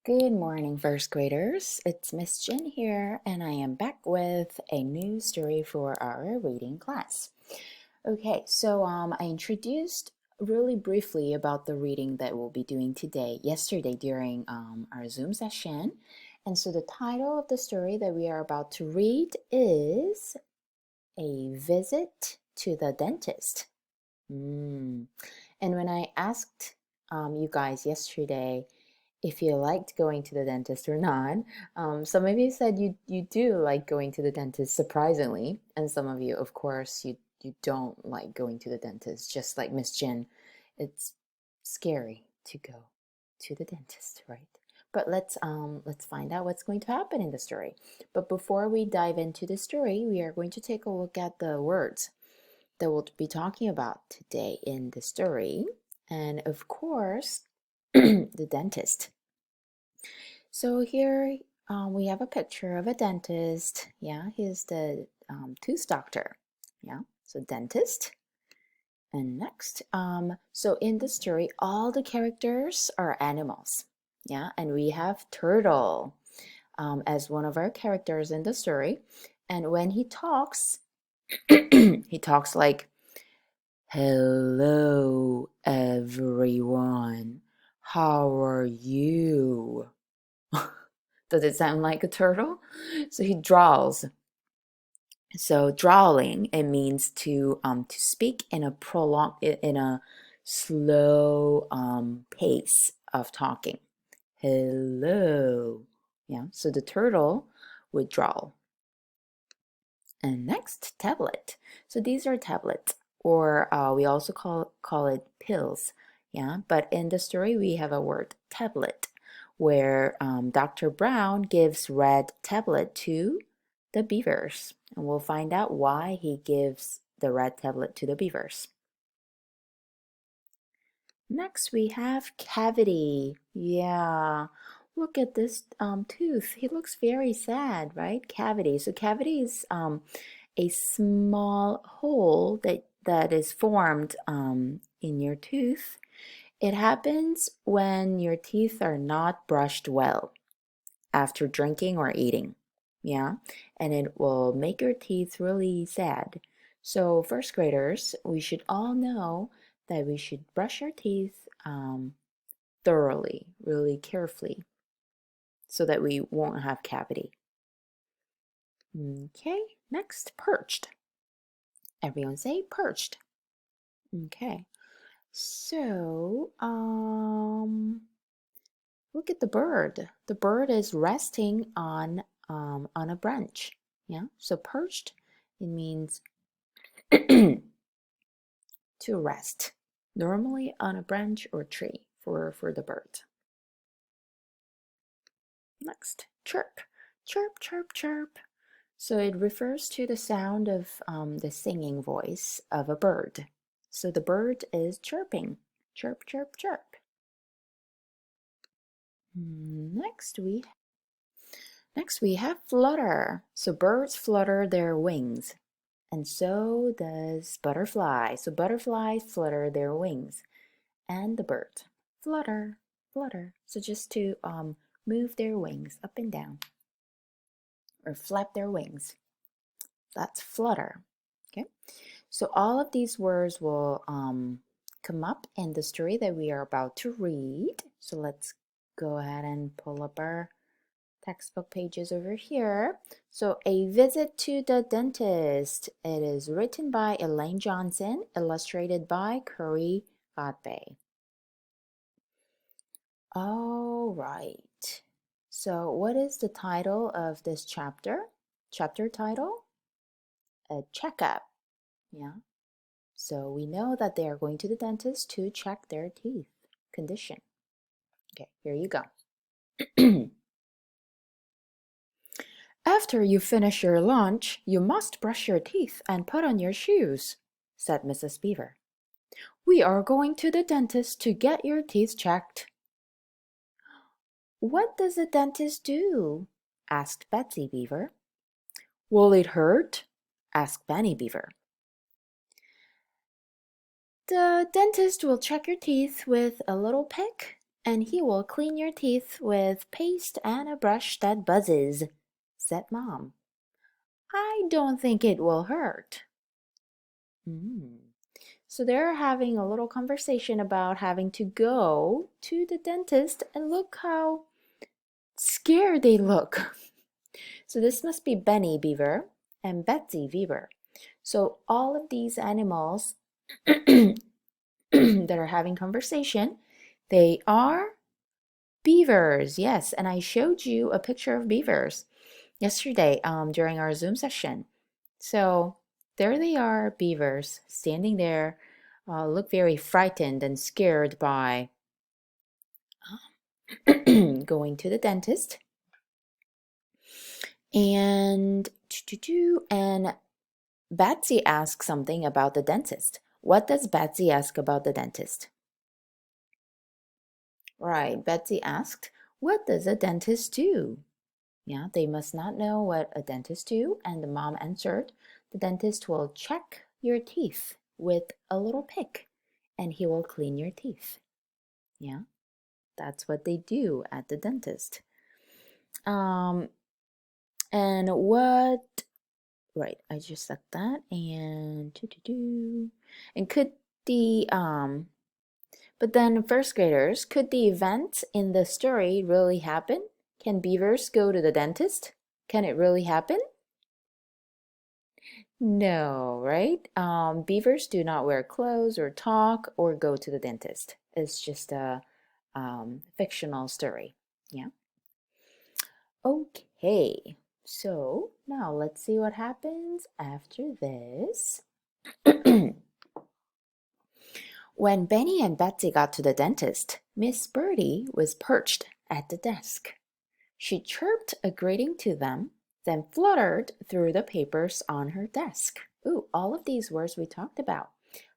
Good morning, first graders. It's Miss Jen here, and I am back with a new story for our reading class. Okay, so I introduced really briefly about the reading that we'll be doing yesterday during our Zoom session. And so the title of the story that we are about to read is A Visit to the Dentist. And when I asked you guys yesterday, if you liked going to the dentist or not. Some of you said you do like going to the dentist, surprisingly, and some of you, of course, you don't like going to the dentist. Just like Miss Jen, it's scary to go to the dentist, right? But let's find out what's going to happen in the story. But before we dive into the story, we are going to take a look at the words that we'll be talking about today in the story, and of course, the dentist. So here we have a picture of a dentist. Yeah, he's the tooth doctor. Yeah, so dentist. And next, so in the story, all the characters are animals. Yeah, and we have Turtle as one of our characters in the story. And when he talks, he talks like, "Hello, everyone. How are you?" Does it sound like a turtle? So he drawls. So drawling, it means to speak in a slow pace of talking. Hello. Yeah. So the turtle would drawl. And next, tablet. So these are tablets, or we also call it pills. Yeah, but in the story we have a word tablet, where Dr. Brown gives red tablet to the beavers, and we'll find out why he gives the red tablet to the beavers. Next we have cavity. Yeah, look at this tooth. He looks very sad, right? Cavity. So cavity is a small hole that is formed in your tooth. It happens when your teeth are not brushed well after drinking or eating. Yeah, and it will make your teeth really sad. So, first graders, we should all know that we should brush our teeth thoroughly, really carefully, so that we won't have cavity. Okay, next, perched. Everyone say perched. Okay. So, look at the bird. The bird is resting on a branch. Yeah. So perched, it means to rest. Normally on a branch or tree for the bird. Next, chirp, chirp, chirp, chirp. So it refers to the sound of the singing voice of a bird. So the bird is chirping. Chirp, chirp, chirp. Next we have flutter. So birds flutter their wings, and so does butterfly. So butterflies flutter their wings, and the bird flutter, flutter. So just to move their wings up and down, or flap their wings. That's flutter. Okay. So all of these words will come up in the story that we are about to read. So let's go ahead and pull up our textbook pages over here. So, A Visit to the Dentist. It is written by Elaine Johnson, illustrated by Curry Godbey. All right. So, what is the title of this chapter? Chapter title? A checkup. Yeah. So, we know that they are going to the dentist to check their teeth condition. Okay, here you go. "After you finish your lunch, you must brush your teeth and put on your shoes," said Mrs. Beaver. "We are going to the dentist to get your teeth checked." "What does the dentist do?" asked Betsy Beaver. "Will it hurt?" asked Benny Beaver. "The dentist will check your teeth with a little pick and he will clean your teeth with paste and a brush that buzzes, said Mom. I don't think it will hurt. Mm. So they're having a little conversation about having to go to the dentist, and look how scared they look. So this must be Benny Beaver and Betsy Beaver. So all of these animals that are having conversation, they are beavers. Yes, and I showed you a picture of beavers yesterday during our Zoom session. So there they are, beavers, standing there, look very frightened and scared by going to the dentist. And Betsy asks something about the dentist. What does Betsy ask about the dentist? Right, Betsy asked, what does a dentist do? Yeah, they must not know what a dentist do, and the mom answered, the dentist will check your teeth with a little pick, and he will clean your teeth. Yeah, that's what they do at the dentist. Um, and what Right, I just said that. And could the but then first graders, could the event in the story really happen? Can beavers go to the dentist? Can it really happen? No, right? Beavers do not wear clothes or talk or go to the dentist. It's just a fictional story. Yeah. Okay, so now let's see what happens after this. When Benny and Betsy got to the dentist, Miss Birdie was perched at the desk. She chirped a greeting to them, then fluttered through the papers on her desk. Ooh, all of these words we talked about.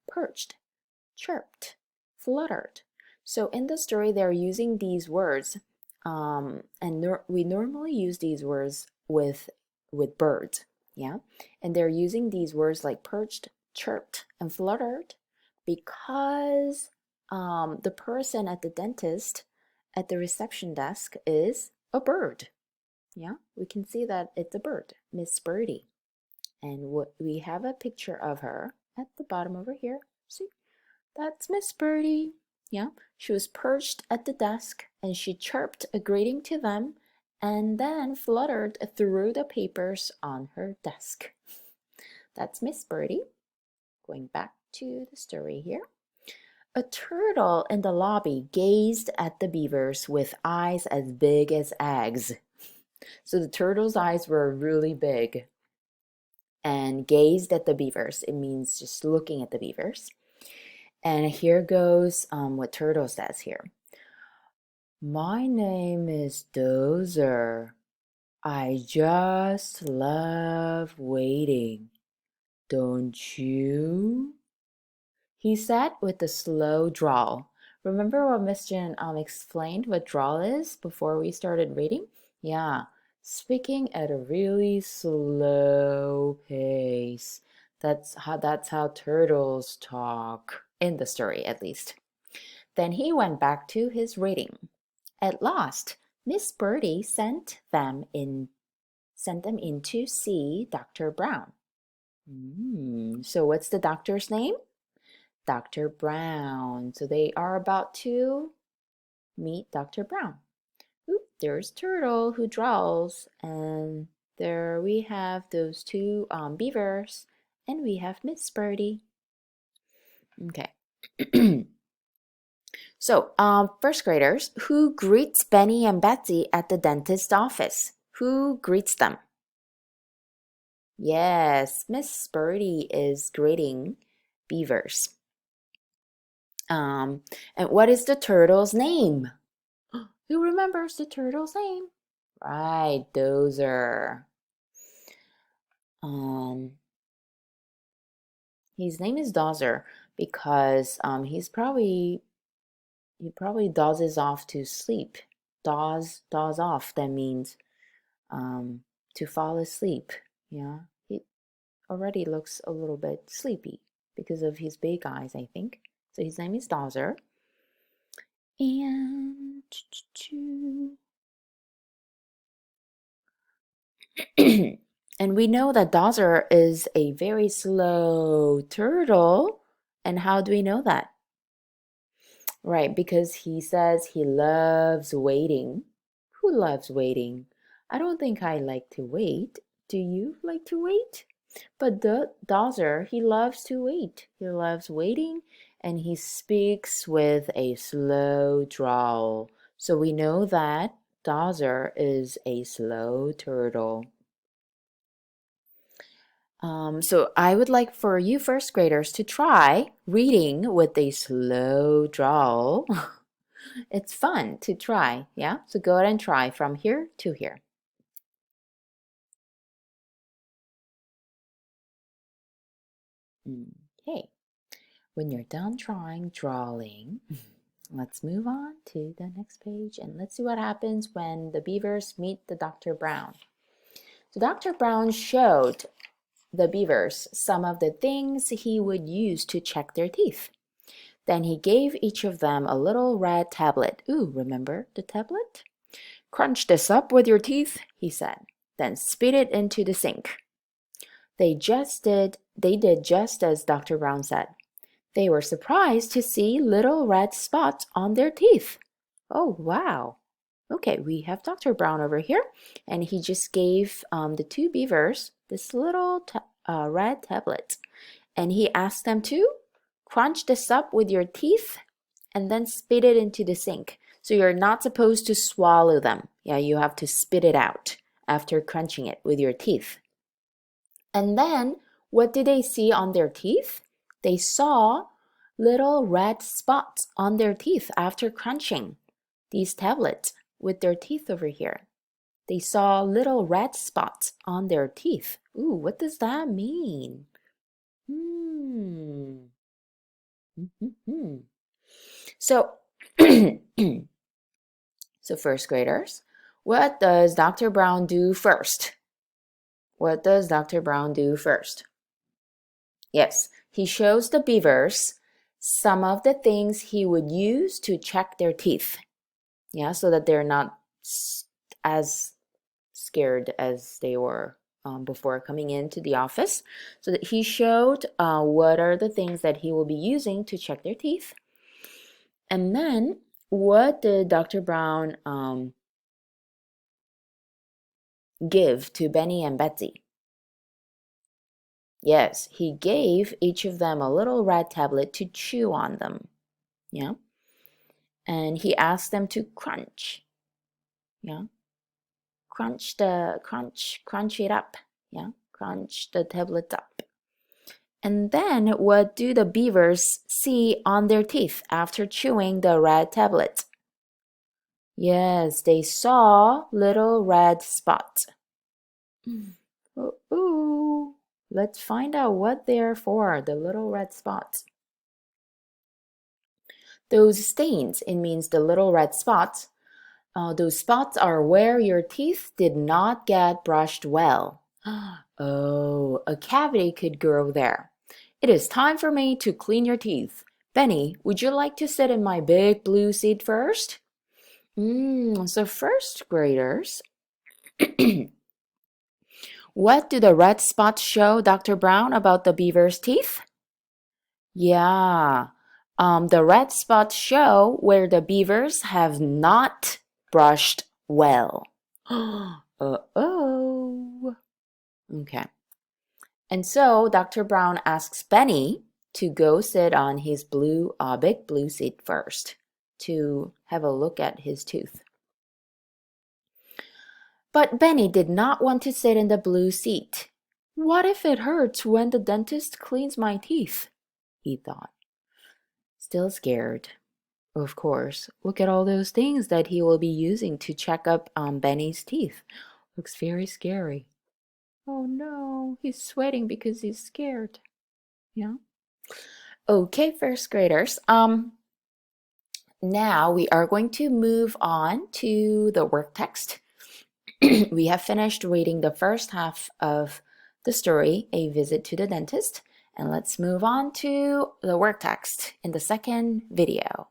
Perched, chirped, fluttered. So in the story, they're using these words, we normally use these words with birds, yeah. And they're using these words like perched, chirped, and fluttered because the person at the dentist at the reception desk is a bird. Yeah, we can see that it's a bird, Miss Birdie. And we have a picture of her at the bottom over here. See, that's Miss Birdie. Yeah, she was perched at the desk and she chirped a greeting to them and then fluttered through the papers on her desk. That's Miss Birdie. Going back to the story here. A turtle in the lobby gazed at the beavers with eyes as big as eggs. So the turtle's eyes were really big and gazed at the beavers. It means just looking at the beavers. And here goes what Turtle says here. My name is Dozer. I just love waiting. Don't you? He said with a slow drawl. Remember what Miss Jen explained what drawl is before we started reading? Yeah, speaking at a really slow pace. That's how turtles talk in the story, at least. Then he went back to his reading. At last, Miss Birdie sent them in to see Dr. Brown. So what's the doctor's name? Dr. Brown. So they are about to meet Dr. Brown. Oop, there's Turtle who draws, and there we have those two beavers, and we have Miss Birdie. Okay. So, first graders, who greets Benny and Betsy at the dentist office? Who greets them? Yes, Miss Birdie is greeting beavers. And what is the turtle's name? Who remembers the turtle's name? Right, Dozer. His name is Dozer because he probably dozes off to sleep. Doze off. That means to fall asleep. Yeah, he already looks a little bit sleepy because of his big eyes, I think. So his name is Dozer. And and we know that Dozzer is a very slow turtle. And how do we know that? Right, because he says he loves waiting. Who loves waiting? I don't think I like to wait. Do you like to wait? But the Dozzer, he loves to wait. He loves waiting and he speaks with a slow drawl. So we know that Dozzer is a slow turtle. So I would like for you first graders to try reading with a slow drawl. It's fun to try, yeah? So go ahead and try from here to here. Okay, when you're done drawing, let's move on to the next page and let's see what happens when the beavers meet the Dr. Brown. So Dr. Brown showed the beavers some of the things he would use to check their teeth. Then he gave each of them a little red tablet. Ooh, remember the tablet? Crunch this up with your teeth, he said. Then spit it into the sink. They did just as Dr. Brown said. They were surprised to see little red spots on their teeth. Oh, wow. Okay, we have Dr. Brown over here, and he just gave the two beavers this little red tablet. And he asked them to crunch this up with your teeth and then spit it into the sink. So you're not supposed to swallow them. Yeah, you have to spit it out after crunching it with your teeth. And then what did they see on their teeth? They saw little red spots on their teeth after crunching these tablets with their teeth over here. They saw little red spots on their teeth. Ooh, what does that mean? So, so first graders, what does Dr. Brown do first? What does Dr. Brown do first? Yes, he shows the beavers some of the things he would use to check their teeth. Yeah, so that they're not as scared as they were before coming into the office. So that he showed what are the things that he will be using to check their teeth. And then what did Dr. Brown give to Benny and Betsy? Yes, he gave each of them a little red tablet to chew on them. Yeah. And he asked them to crunch. Yeah. Crunch it up. Yeah. Crunch the tablet up. And then what do the beavers see on their teeth after chewing the red tablet? Yes, they saw little red spots. Ooh. Let's find out what they're for, the little red spots. Those stains, it means the little red spots. Those spots are where your teeth did not get brushed well. Oh, a cavity could grow there. It is time for me to clean your teeth. Benny, would you like to sit in my big blue seat first? So first graders, what do the red spots show Dr. Brown about the beaver's teeth? Yeah, the red spots show where the beavers have not brushed well. Uh-oh. Okay. And so Dr. Brown asks Benny to go sit on his big blue seat first to have a look at his tooth. But Benny did not want to sit in the blue seat. What if it hurts when the dentist cleans my teeth? He thought. Still scared. Of course, look at all those things that he will be using to check up on Benny's teeth. Looks very scary. Oh no, he's sweating because he's scared. Yeah. Okay, first graders. Now we are going to move on to the work text. We have finished reading the first half of the story, A Visit to the Dentist, and let's move on to the work text in the second video.